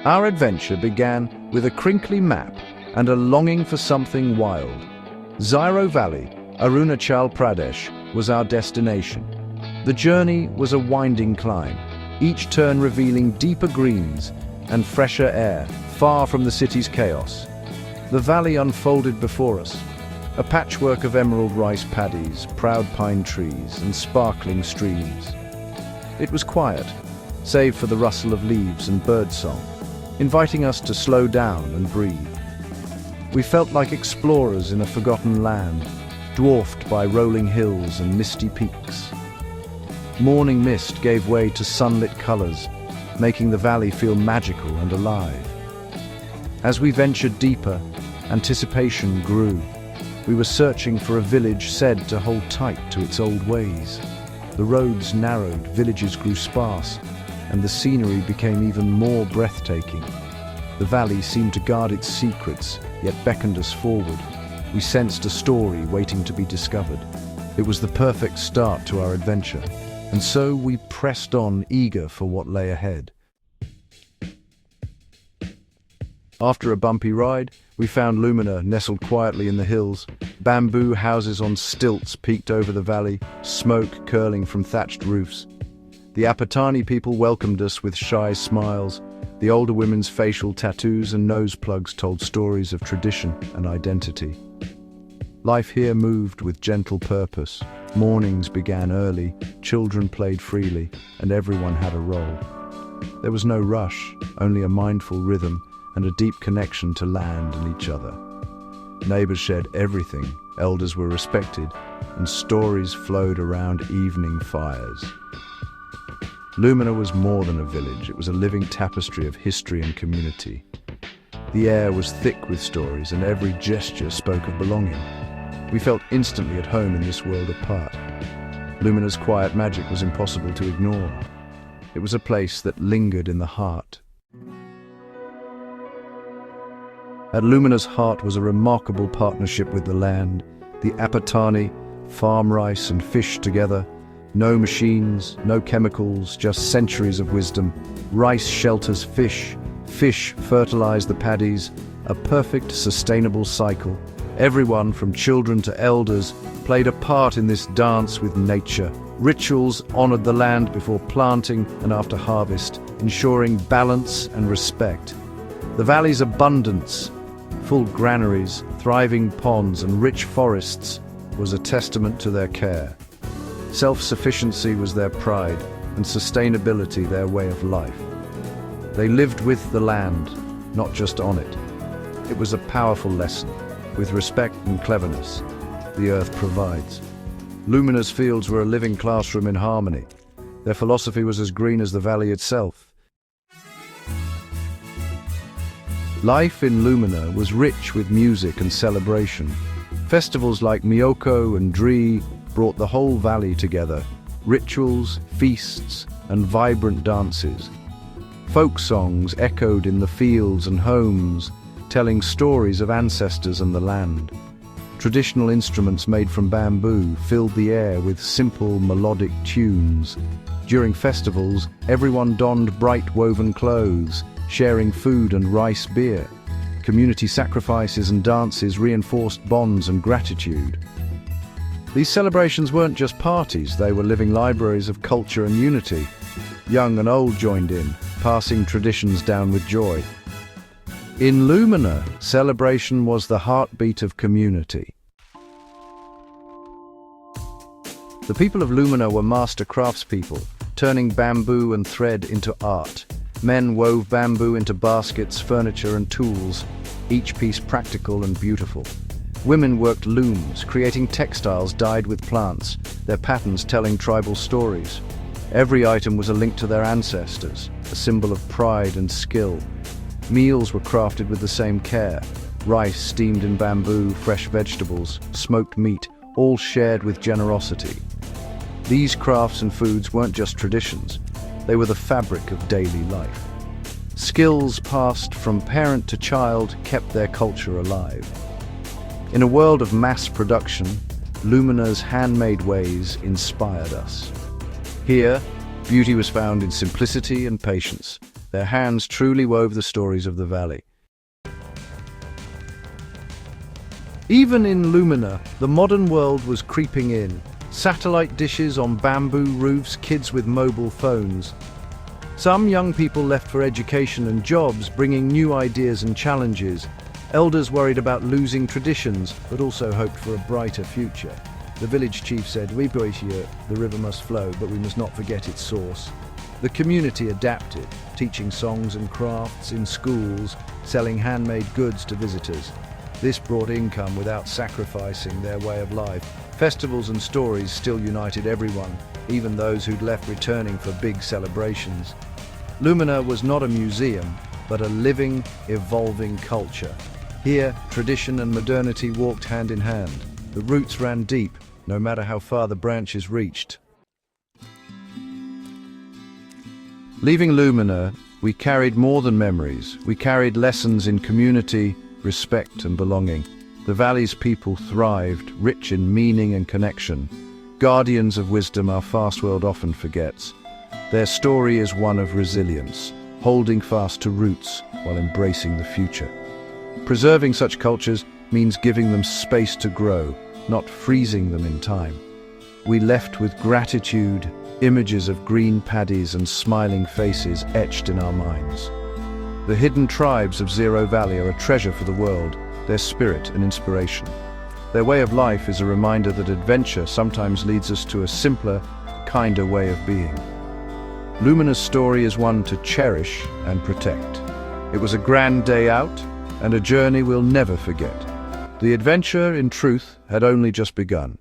Our adventure began with a crinkly map and a longing for something wild. Ziro Valley, Arunachal, Pradesh, was our destination. The journey was a winding climb, each turn revealing deeper greens and fresher air, far from the city's chaos. The valley unfolded before us, a patchwork of emerald rice paddies, proud pine trees, and sparkling streams. It was quiet, save for the rustle of leaves and birdsong, inviting us to slow down and breathe. We felt like explorers in a forgotten land, dwarfed by rolling hills and misty peaks. Morning mist gave way to sunlit colors, making the valley feel magical and alive. As we ventured deeper, anticipation grew. We were searching for a village said to hold tight to its old ways. The roads narrowed, villages grew sparse, and the scenery became even more breathtaking. The valley seemed to guard its secrets, yet beckoned us forward. We sensed a story waiting to be discovered. It was the perfect start to our adventure, and so we pressed on, eager for what lay ahead. After a bumpy ride, we found Lumina nestled quietly in the hills. Bamboo houses on stilts peeked over the valley, smoke curling from thatched roofs. The Apatani people welcomed us with shy smiles. The older women's facial tattoos and nose plugs told stories of tradition and identity. Life here moved with gentle purpose. Mornings began early, children played freely, and everyone had a role. There was no rush, only a mindful rhythm and a deep connection to land and each other. Neighbors shared everything, elders were respected, and stories flowed around evening fires. Lumina was more than a village, it was a living tapestry of history and community. The air was thick with stories, and every gesture spoke of belonging. We felt instantly at home in this world apart. Lumina's quiet magic was impossible to ignore. It was a place that lingered in the heart. At Lumina's heart was a remarkable partnership with the land. The Apatani farm rice and fish together. No machines, no chemicals, just centuries of wisdom. Rice shelters fish, fish fertilize the paddies, a perfect sustainable cycle. Everyone, from children to elders, played a part in this dance with nature. Rituals honored the land before planting and after harvest, ensuring balance and respect. The valley's abundance, full granaries, thriving ponds, and rich forests was a testament to their care. Self-sufficiency was their pride, and sustainability their way of life. They lived with the land, not just on it. It was a powerful lesson. With respect and cleverness, the earth provides. Lumina's fields were a living classroom in harmony. Their philosophy was as green as the valley itself. Life in Lumina was rich with music and celebration. Festivals like Miyoko and Dri brought the whole valley together. Rituals, feasts, and vibrant dances. Folk songs echoed in the fields and homes, telling stories of ancestors and the land. Traditional instruments made from bamboo filled the air with simple melodic tunes. During festivals, everyone donned bright woven clothes, sharing food and rice beer. Community sacrifices and dances reinforced bonds and gratitude. These celebrations weren't just parties, they were living libraries of culture and unity. Young and old joined in, passing traditions down with joy. In Lumina, celebration was the heartbeat of community. The people of Lumina were master craftspeople, turning bamboo and thread into art. Men wove bamboo into baskets, furniture, and tools, each piece practical and beautiful. Women worked looms, creating textiles dyed with plants, their patterns telling tribal stories. Every item was a link to their ancestors, a symbol of pride and skill. Meals were crafted with the same care. Rice steamed in bamboo, fresh vegetables, smoked meat, all shared with generosity. These crafts and foods weren't just traditions, they were the fabric of daily life. Skills passed from parent to child kept their culture alive. In a world of mass production, Lumina's handmade ways inspired us. Here, beauty was found in simplicity and patience, Their hands truly wove the stories of the valley. Even in Lumina, the modern world was creeping in. Satellite dishes on bamboo roofs, kids with mobile phones. Some young people left for education and jobs, bringing new ideas and challenges. Elders worried about losing traditions, but also hoped for a brighter future. The village chief said, "The river must flow, but we must not forget its source." The community adapted, teaching songs and crafts in schools, selling handmade goods to visitors. This brought income without sacrificing their way of life. Festivals and stories still united everyone, even those who'd left returning for big celebrations. Lumina was not a museum, but a living, evolving culture. Here, tradition and modernity walked hand in hand. The roots ran deep, no matter how far the branches reached. Leaving Lumina, we carried more than memories. We carried lessons in community, respect and belonging. The valley's people thrived, rich in meaning and connection. Guardians of wisdom our fast world often forgets. Their story is one of resilience, holding fast to roots while embracing the future. Preserving such cultures means giving them space to grow, not freezing them in time. We left with gratitude, images of green paddies and smiling faces etched in our minds. The hidden tribes of Ziro Valley are a treasure for the world, their spirit and inspiration. Their way of life is a reminder that adventure sometimes leads us to a simpler, kinder way of being. Lumina's story is one to cherish and protect. It was a grand day out, and a journey we'll never forget. The adventure, in truth, had only just begun.